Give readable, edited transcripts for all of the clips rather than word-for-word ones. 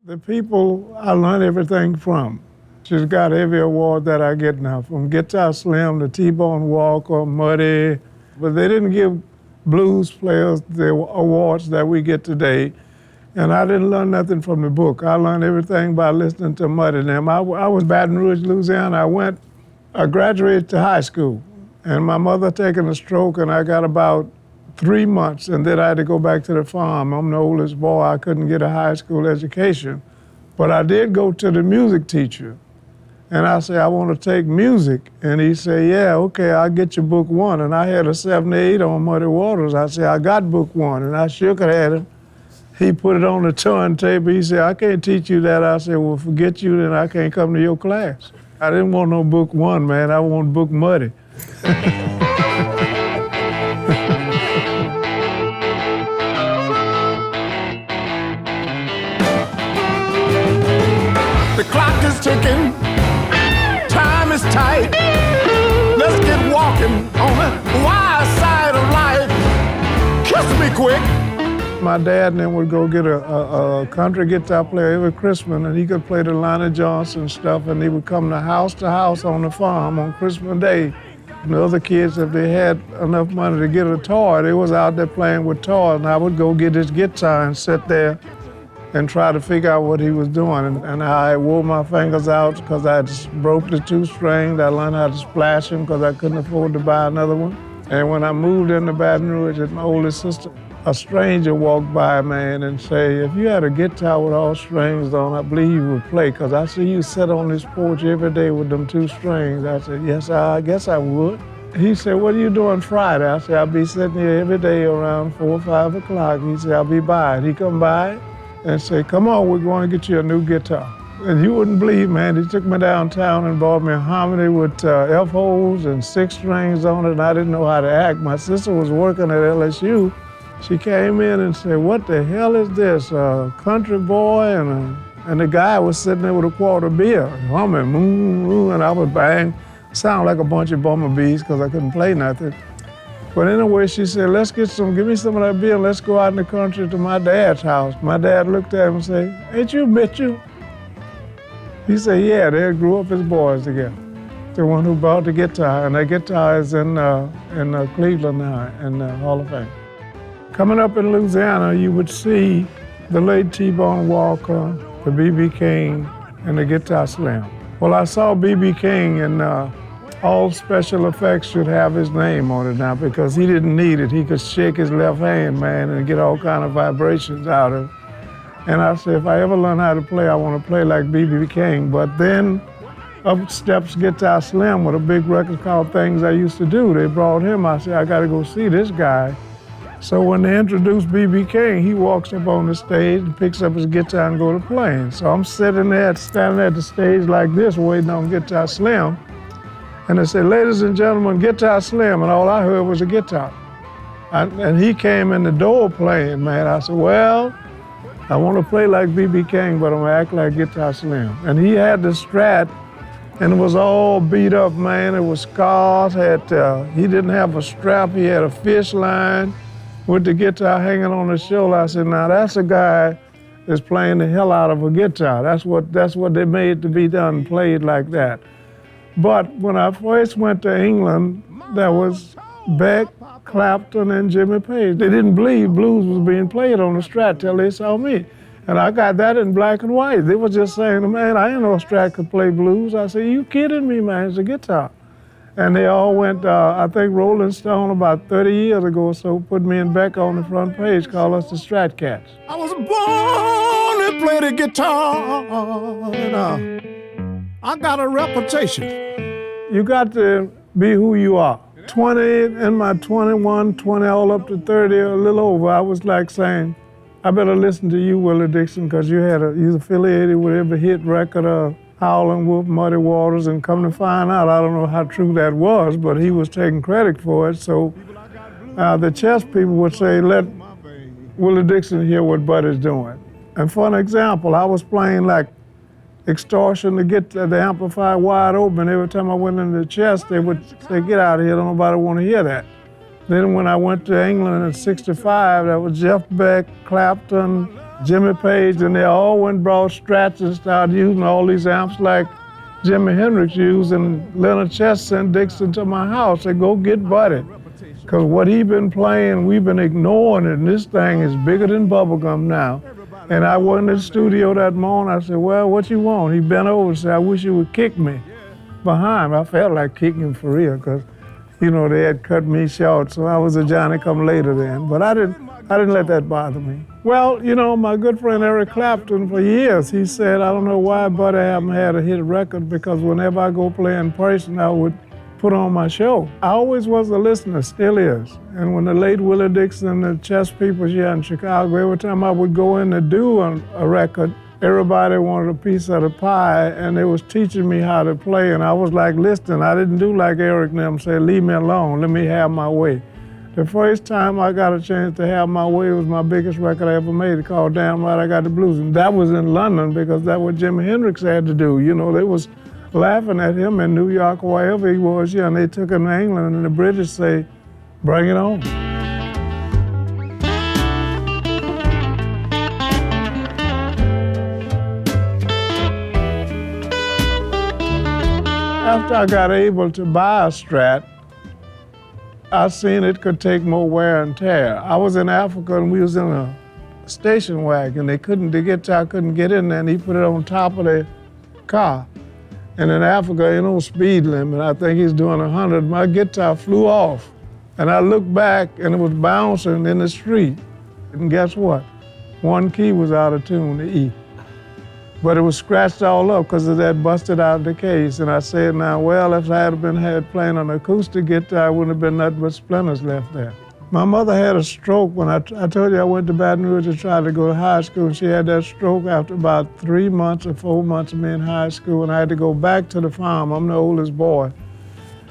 The people I learned everything from. She's got every award that I get now, from Guitar Slim to T-Bone Walker, Muddy, but they didn't give blues players the awards that we get today. And I didn't learn nothing from the book. I learned everything by listening to Muddy and them. I was Baton Rouge, Louisiana. I graduated to high school, and my mother taking a stroke, and I got about 3 months, and then I had to go back to the farm. I'm the oldest boy. I couldn't get a high school education. But I did go to the music teacher, and I said, I want to take music. And he said, yeah, okay, I'll get you book one. And I had a 78 on Muddy Waters. I said, I got book one, and I shook it at him. He put it on the turntable. He said, I can't teach you that. I said, well, forget you, then I can't come to your class. I didn't want no book one, man. I want book Muddy. The clock is ticking, time is tight. Let's get walking on the wild side of life. Kiss me quick. My dad and them would go get a country guitar player every Christmas, and he could play the Lonnie Johnson stuff, and he would come to house on the farm on Christmas Day. And the other kids, if they had enough money to get a toy, they was out there playing with toys, and I would go get his guitar and sit there and try to figure out what he was doing. And I wore my fingers out because I just broke the 2 strings. I learned how to splash them because I couldn't afford to buy another one. And when I moved into Baton Rouge with my oldest sister, a stranger walked by, man, and say, if you had a guitar with all strings on, I believe you would play, because I see you sit on this porch every day with them 2 strings. I said, yes, I guess I would. He said, what are you doing Friday? I said, I'll be sitting here every day around 4 or 5 o'clock. He said, I'll be by. And he come by and say, come on, we're going to get you a new guitar. And you wouldn't believe, man, he took me downtown and bought me a harmony with F-holes and 6 strings on it, and I didn't know how to act. My sister was working at LSU. She came in and said, what the hell is this, a country boy? And the guy was sitting there with a quart of beer, humming, moo, and I would bang. Sound like a bunch of bumblebees because I couldn't play nothing. But anyway, she said, give me some of that beer and let's go out in the country to my dad's house. My dad looked at him and said, ain't you Mitchell? He said, yeah, they grew up as boys together. The one who bought the guitar, and that guitar is in Cleveland now, in the Hall of Fame. Coming up in Louisiana, you would see the late T-Bone Walker, the B.B. King, and the Guitar Slim. Well, I saw B.B. King, and all special effects should have his name on it now because he didn't need it. He could shake his left hand, man, and get all kind of vibrations out of it. And I said, if I ever learn how to play, I want to play like B.B. King. But then up steps Guitar Slim with a big record called Things I Used to Do. They brought him. I said, I got to go see this guy. So when they introduced B.B. King, he walks up on the stage and picks up his guitar and go to playing. So I'm standing at the stage like this, waiting on Guitar Slim. And they said, ladies and gentlemen, Guitar Slim, and all I heard was a guitar. And he came in the door playing, man. I said, well, I want to play like B.B. King, but I'm going to act like Guitar Slim. And he had the Strat, and it was all beat up, man. It was scars. He didn't have a strap. He had a fish line with the guitar hanging on his shoulder. I said, now that's a guy that's playing the hell out of a guitar. That's what they made to be done, played like that. But when I first went to England, there was Beck, Clapton, and Jimmy Page. They didn't believe blues was being played on the Strat till they saw me. And I got that in black and white. They were just saying, man, I didn't know a Strat could play blues. I said, you kidding me, man, it's a guitar. And they all went, I think Rolling Stone about 30 years ago or so put me and Beck on the front page, called us the Strat Cats. I was born to play the guitar, and I got a reputation. You got to be who you are. 20, in my 21, 20, all up to 30, a little over, I was like saying, I better listen to you, Willie Dixon, because you're affiliated with every hit record of Howlin' Wolf, Muddy Waters, and come to find out, I don't know how true that was, but he was taking credit for it. So the chess people would say, let Willie Dixon hear what Buddy's doing. And for an example, I was playing like Extortion to get the amplifier wide open. Every time I went into the chest, they would say, get out of here, don't nobody want to hear that. Then when I went to England in '65, that was Jeff Beck, Clapton, Jimmy Page, and they all went and brought Strats and started using all these amps like Jimi Hendrix used, and Leonard Chess sent Dixon to my house, said, go get Buddy. Because what he been playing, we've been ignoring it, and this thing is bigger than bubblegum now. And I went in the studio that morning, I said, well, what you want? He bent over and said, I wish you would kick me behind. I felt like kicking him for real, because, you know, they had cut me short, so I was a Johnny-come-later then. But I didn't let that bother me. Well, you know, my good friend Eric Clapton, for years, he said, I don't know why Buddy haven't had a hit record, because whenever I go play in person, I would put on my show. I always was a listener, still is. And when the late Willie Dixon, the chess people here in Chicago, every time I would go in to do a record, everybody wanted a piece of the pie, and they was teaching me how to play, and I was like listening. I didn't do like Eric and them say, leave me alone, let me have my way. The first time I got a chance to have my way was my biggest record I ever made, called Damn Right I Got the Blues. And that was in London, because that's what Jimi Hendrix had to do. You know, they was laughing at him in New York or wherever he was, and they took him to England, and the British say, bring it on. After I got able to buy a Strat, I seen it could take more wear and tear. I was in Africa, and we was in a station wagon. The guitar couldn't get in there, and he put it on top of the car. And in Africa, you know, speed limit, I think he's doing 100. My guitar flew off. And I looked back, and it was bouncing in the street. And guess what? One key was out of tune, the E. But it was scratched all up because of that busted out of the case. And I said, now, well, if I had playing an acoustic guitar, it wouldn't have been nothing but splinters left there. My mother had a stroke when I told you I went to Baton Rouge to try to go to high school, and she had that stroke after about 3 months or 4 months of me in high school, and I had to go back to the farm. I'm the oldest boy,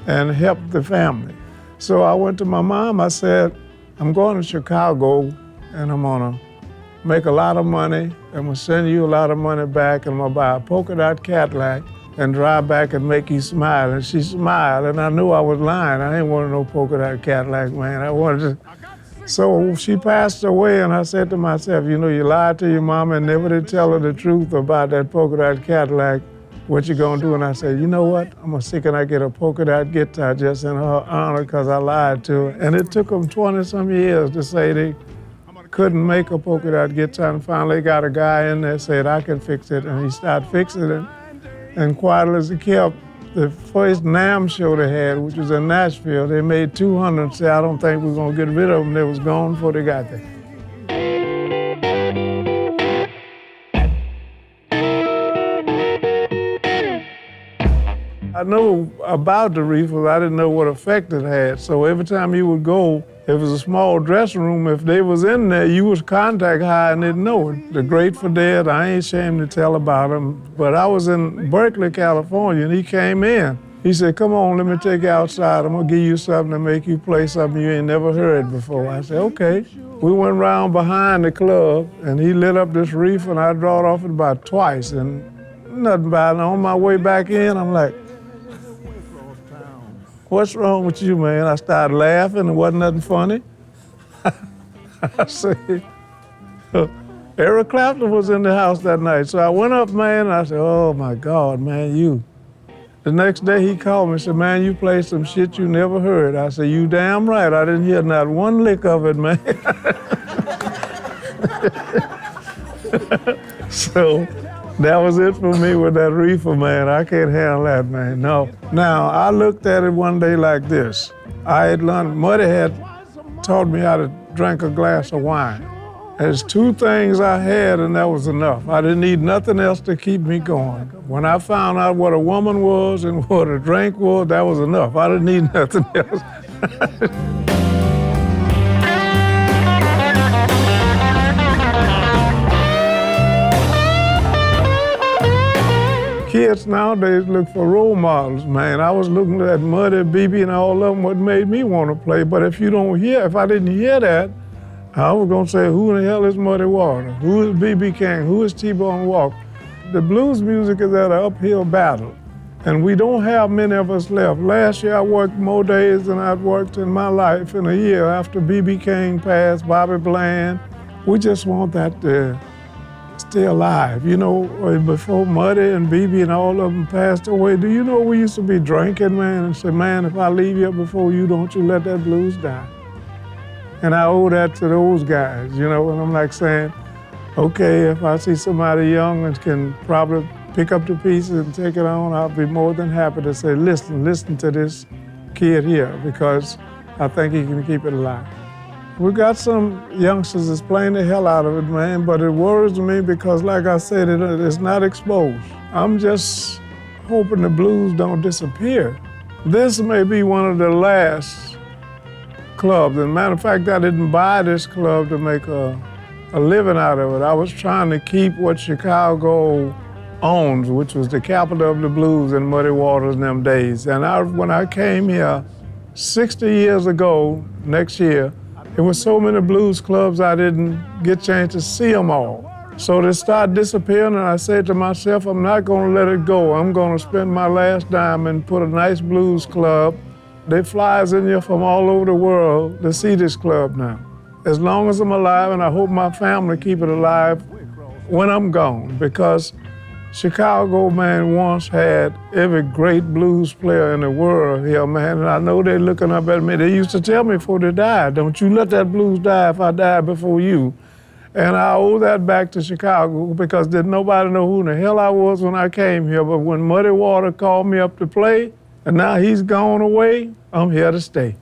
and help the family. So I went to my mom, I said, I'm going to Chicago, and I'm gonna make a lot of money, I'm gonna send you a lot of money back, and I'm gonna buy a polka dot Cadillac and drive back and make you smile. And she smiled, and I knew I was lying. I didn't want no polka dot Cadillac, man. I wanted to. So she passed away, and I said to myself, you know, you lied to your mama and never did tell her the truth about that polka dot Cadillac. What you gonna do? And I said, you know what? I'm gonna see can I get a polka dot guitar just in her honor, because I lied to her. And it took them 20-some years to say they couldn't make a polka dot guitar, and finally got a guy in there said, I can fix it, and he started fixing it. And quietly as it kept, the first NAMM show they had, which was in Nashville, they made 200 and said, I don't think we're gonna get rid of them. They was gone before they got there. I knew about the reefers, I didn't know what effect it had. So every time you would go, if it was a small dressing room, if they was in there, you was contact high and didn't know it. The Grateful Dead, I ain't ashamed to tell about them, but I was in Berkeley, California, and he came in. He said, come on, let me take you outside. I'm gonna give you something to make you play something you ain't never heard before. I said, okay. We went around behind the club, and he lit up this reef, and I drawed off it about twice, and nothing about it. On my way back in, I'm like, what's wrong with you, man? I started laughing, it wasn't nothing funny. I said, Eric Clapton was in the house that night. So I went up, man, and I said, oh my God, man, you. The next day he called me and said, man, you played some shit you never heard. I said, you damn right, I didn't hear not one lick of it, man. So that was it for me with that reefer, man. I can't handle that, man, no. Now, I looked at it one day like this. I had learned, Muddy had taught me how to drink a glass of wine. There's two things I had, and that was enough. I didn't need nothing else to keep me going. When I found out what a woman was and what a drink was, that was enough. I didn't need nothing else. Kids nowadays look for role models, man. I was looking at Muddy, BB, and all of them, what made me want to play. But if I didn't hear that, I was gonna say, who in the hell is Muddy Waters? Who is BB King? Who is T-Bone Walker? The blues music is at an uphill battle. And we don't have many of us left. Last year I worked more days than I'd worked in my life in a year after B.B. King passed, Bobby Bland. We just want that to stay alive. You know, before Muddy and B.B. and all of them passed away, do you know we used to be drinking, man, and say, man, if I leave here before you, don't you let that blues die. And I owe that to those guys, you know, and I'm like saying, okay, if I see somebody young and can probably pick up the pieces and take it on, I'll be more than happy to say, listen to this kid here, because I think he can keep it alive. We got some youngsters that's playing the hell out of it, man, but it worries me because, like I said, it's not exposed. I'm just hoping the blues don't disappear. This may be one of the last clubs. As a matter of fact, I didn't buy this club to make a living out of it. I was trying to keep what Chicago owns, which was the capital of the blues in Muddy Waters in them days. And when I came here 60 years ago, next year, there were so many blues clubs I didn't get a chance to see them all. So they started disappearing, and I said to myself, I'm not going to let it go. I'm going to spend my last dime and put a nice blues club. They flies in here from all over the world to see this club now. As long as I'm alive, and I hope my family keep it alive when I'm gone, because Chicago, man, once had every great blues player in the world here, man, and I know they're looking up at me. They used to tell me before they died, don't you let that blues die if I die before you. And I owe that back to Chicago, because didn't nobody know who in the hell I was when I came here, but when Muddy Water called me up to play, and now he's gone away, I'm here to stay.